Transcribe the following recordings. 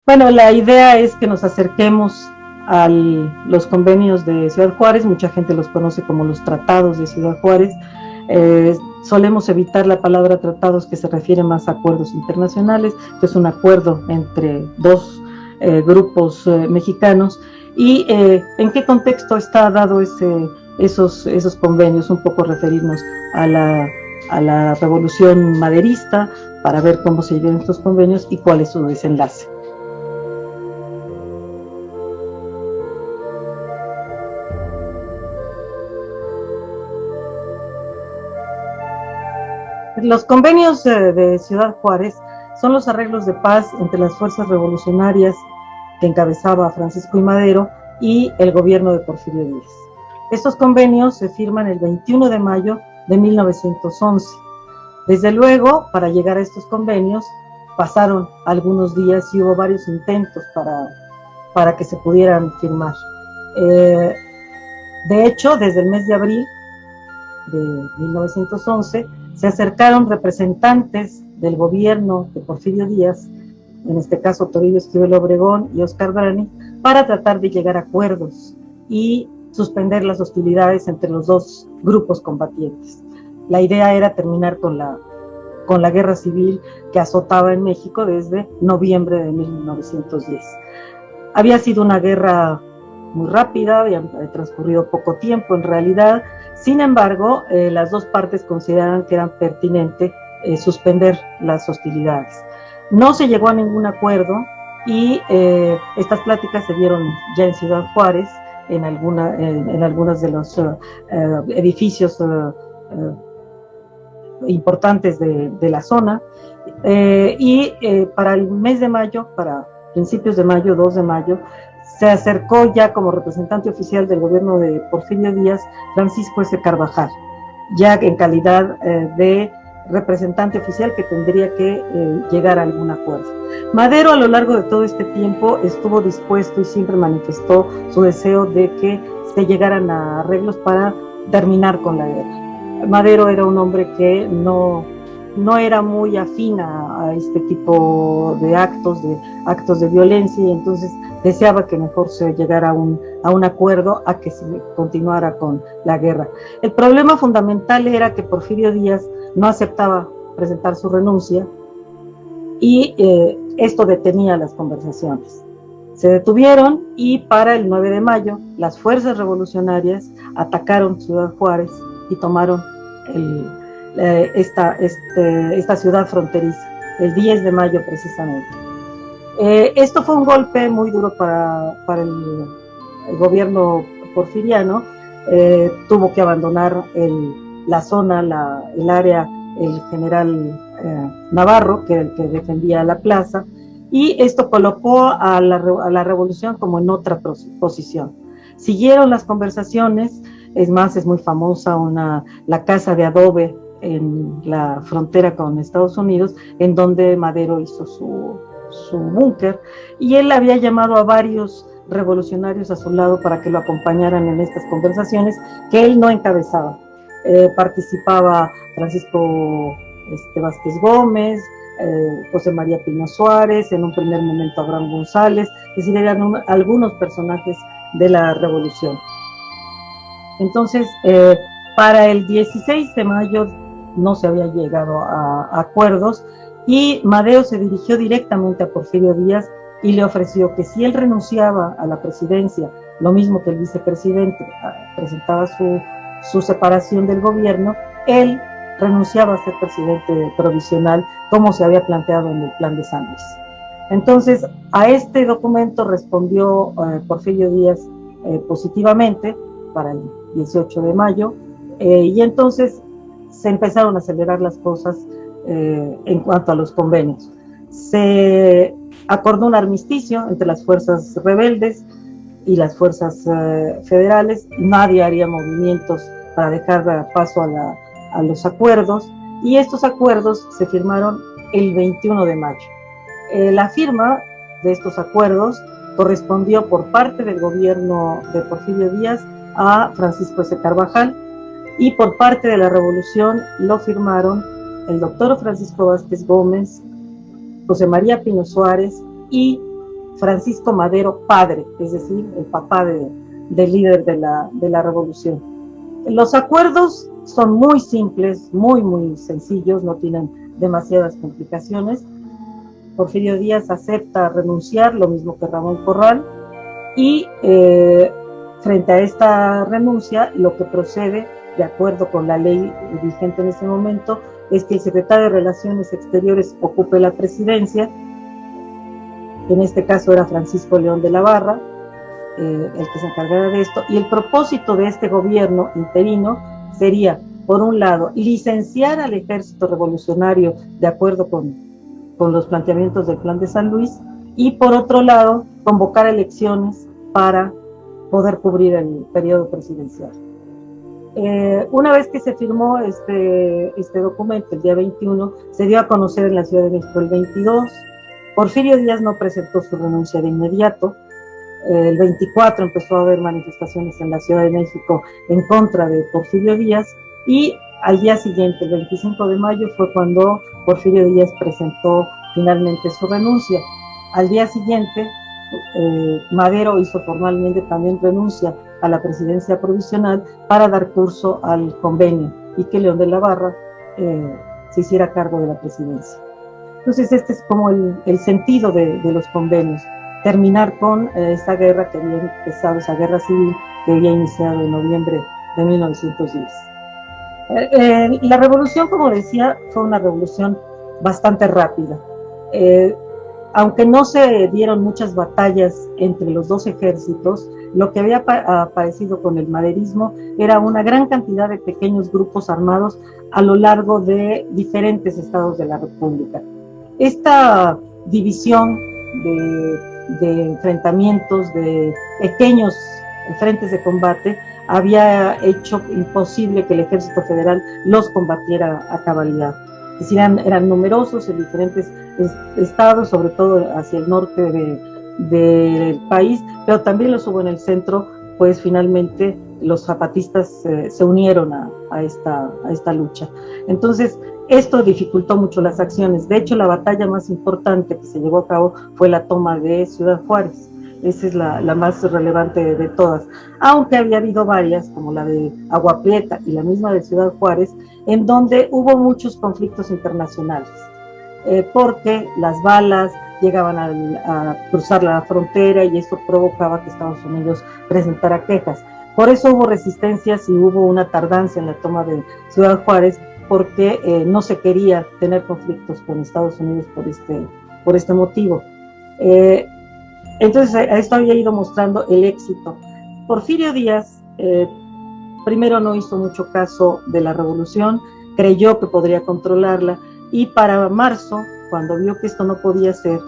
Bueno, la idea es que nos acerquemos a los convenios de Ciudad Juárez. Mucha gente los conoce como los tratados de Ciudad Juárez. Solemos evitar la palabra tratados, que se refiere más a acuerdos internacionales, que es un acuerdo entre dos grupos mexicanos. ¿Y en qué contexto está dado esos convenios? Un poco referirnos a la revolución maderista, para ver cómo se llevan estos convenios y cuál es su desenlace. Los convenios de Ciudad Juárez son los arreglos de paz entre las fuerzas revolucionarias que encabezaba Francisco I. Madero y el gobierno de Porfirio Díaz. Estos convenios se firman el 21 de mayo de 1911. Desde luego, para llegar a estos convenios, pasaron algunos días y hubo varios intentos para que se pudieran firmar. De hecho, desde el mes de abril de 1911, se acercaron representantes del gobierno de Porfirio Díaz, en este caso Toribio Esquivel Obregón y Óscar Brani, para tratar de llegar a acuerdos y suspender las hostilidades entre los dos grupos combatientes. La idea era terminar con la guerra civil que azotaba en México desde noviembre de 1910. Había sido una guerra muy rápida, había transcurrido poco tiempo en realidad. Sin embargo, las dos partes consideraban que era pertinente suspender las hostilidades. No se llegó a ningún acuerdo y estas pláticas se dieron ya en Ciudad Juárez, en algunos de los edificios importantes de la zona, y para el mes de mayo, para principios de mayo, 2 de mayo, se acercó ya como representante oficial del gobierno de Porfirio Díaz Francisco S. Carvajal, ya en calidad de representante oficial que tendría que llegar a algún acuerdo. Madero, a lo largo de todo este tiempo, estuvo dispuesto y siempre manifestó su deseo de que se llegaran a arreglos para terminar con la guerra. Madero era un hombre que no era muy afín a este tipo de actos de violencia, y entonces deseaba que mejor se llegara a un acuerdo a que se continuara con la guerra. El problema fundamental era que Porfirio Díaz no aceptaba presentar su renuncia y esto detenía las conversaciones. Se detuvieron y para el 9 de mayo las fuerzas revolucionarias atacaron Ciudad Juárez y tomaron esta ciudad fronteriza, el 10 de mayo precisamente. Esto fue un golpe muy duro para el gobierno porfiriano. Tuvo que abandonar la zona, el área, el general Navarro, que era el que defendía la plaza, y esto colocó a la revolución como en otra posición. Siguieron las conversaciones, es más, es muy famosa la casa de adobe en la frontera con Estados Unidos, en donde Madero hizo su búnker, y él había llamado a varios revolucionarios a su lado para que lo acompañaran en estas conversaciones que él no encabezaba. Participaba Francisco Vázquez Gómez, José María Pino Suárez, en un primer momento Abraham González, es decir, eran algunos personajes de la revolución. Entonces, para el 16 de mayo no se había llegado a acuerdos, y Madero se dirigió directamente a Porfirio Díaz y le ofreció que si él renunciaba a la presidencia, lo mismo que el vicepresidente presentaba su separación del gobierno, él renunciaba a ser presidente provisional, como se había planteado en el Plan de San Luis. Entonces, a este documento respondió Porfirio Díaz positivamente para el 18 de mayo, y entonces se empezaron a acelerar las cosas en cuanto a los convenios. Se acordó un armisticio entre las fuerzas rebeldes y las fuerzas federales. Nadie haría movimientos para dejar paso a los acuerdos, y estos acuerdos se firmaron el 21 de mayo. La firma de estos acuerdos correspondió por parte del gobierno de Porfirio Díaz a Francisco S. Carvajal, y por parte de la revolución lo firmaron el doctor Francisco Vázquez Gómez, José María Pino Suárez y Francisco Madero padre, es decir, el papá del líder de la revolución. Los acuerdos son muy simples, muy sencillos, no tienen demasiadas complicaciones. Porfirio Díaz acepta renunciar, lo mismo que Ramón Corral, y frente a esta renuncia, lo que procede, de acuerdo con la ley vigente en ese momento, es que el secretario de Relaciones Exteriores ocupe la presidencia. En este caso era Francisco León de la Barra, el que se encargara de esto, y el propósito de este gobierno interino sería, por un lado, licenciar al ejército revolucionario de acuerdo con los planteamientos del Plan de San Luis, y por otro lado, convocar elecciones para poder cubrir el periodo presidencial. Una vez que se firmó este documento, el día 21, se dio a conocer en la Ciudad de México el 22. Porfirio Díaz no presentó su renuncia de inmediato. El 24 empezó a haber manifestaciones en la Ciudad de México en contra de Porfirio Díaz, y al día siguiente, el 25 de mayo, fue cuando Porfirio Díaz presentó finalmente su renuncia. Al día siguiente, Madero hizo formalmente también renuncia a la presidencia provisional para dar curso al convenio y que León de la Barra se hiciera cargo de la presidencia. Entonces este es como el sentido de los convenios, terminar con esta guerra que había empezado, esa guerra civil que había iniciado en noviembre de 1910. La revolución, como decía, fue una revolución bastante rápida. Aunque no se dieron muchas batallas entre los dos ejércitos, lo que había aparecido con el maderismo era una gran cantidad de pequeños grupos armados a lo largo de diferentes estados de la República. Esta división de enfrentamientos, de pequeños frentes de combate, había hecho imposible que el ejército federal los combatiera a cabalidad. Es decir, eran numerosos en diferentes estados, sobre todo hacia el norte del país, pero también los hubo en el centro, pues finalmente los zapatistas se unieron a esta lucha. Entonces, esto dificultó mucho las acciones. De hecho, la batalla más importante que se llevó a cabo fue la toma de Ciudad Juárez. Esa es la más relevante de todas, aunque había habido varias, como la de Agua Prieta y la misma de Ciudad Juárez, en donde hubo muchos conflictos internacionales, porque las balas llegaban a cruzar la frontera y eso provocaba que Estados Unidos presentara quejas. Por eso hubo resistencias y hubo una tardanza en la toma de Ciudad Juárez, porque no se quería tener conflictos con Estados Unidos por este motivo. Entonces, esto había ido mostrando el éxito. Porfirio Díaz, primero no hizo mucho caso de la revolución, creyó que podría controlarla, y para marzo, cuando vio que esto no podía ser,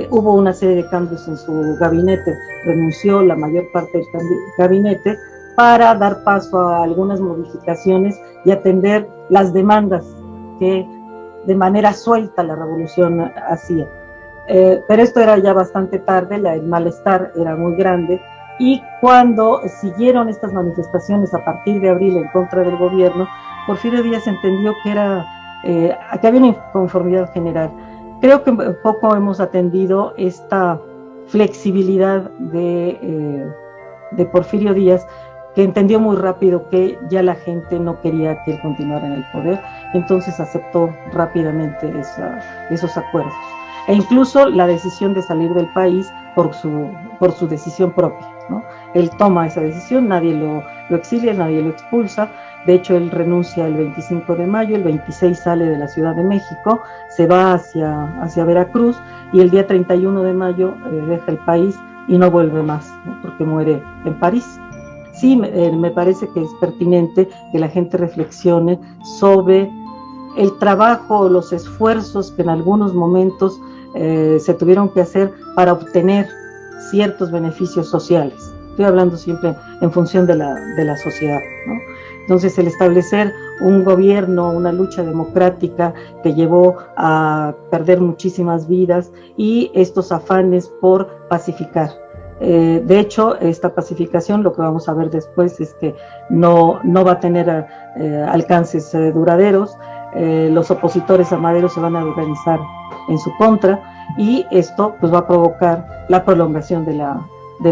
hubo una serie de cambios en su gabinete, renunció la mayor parte del gabinete para dar paso a algunas modificaciones y atender las demandas que de manera suelta la revolución hacía. Pero esto era ya bastante tarde, el malestar era muy grande, y cuando siguieron estas manifestaciones a partir de abril en contra del gobierno, Porfirio Díaz entendió que había una inconformidad general. Creo que poco hemos atendido esta flexibilidad de Porfirio Díaz, que entendió muy rápido que ya la gente no quería que él continuara en el poder, entonces aceptó rápidamente esos acuerdos. E incluso la decisión de salir del país por su decisión propia, ¿no? Él toma esa decisión, nadie lo exilia, nadie lo expulsa. De hecho, él renuncia el 25 de mayo, el 26 sale de la Ciudad de México, se va hacia Veracruz, y el día 31 de mayo deja el país y no vuelve más, ¿no? Porque muere en París. Sí, me parece que es pertinente que la gente reflexione sobre el trabajo, los esfuerzos que en algunos momentos se tuvieron que hacer para obtener ciertos beneficios sociales. Estoy hablando siempre en función de la sociedad, ¿no? Entonces, el establecer un gobierno, una lucha democrática que llevó a perder muchísimas vidas, y estos afanes por pacificar. De hecho, esta pacificación, lo que vamos a ver después, es que no va a tener alcances duraderos. los opositores a Madero se van a organizar en su contra, y esto pues va a provocar la prolongación de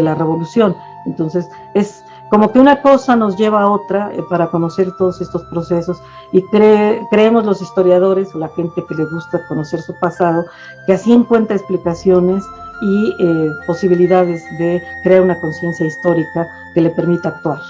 la revolución. Entonces es como que una cosa nos lleva a otra para conocer todos estos procesos, y creemos los historiadores o la gente que le gusta conocer su pasado, que así encuentra explicaciones y posibilidades de crear una conciencia histórica que le permita actuar.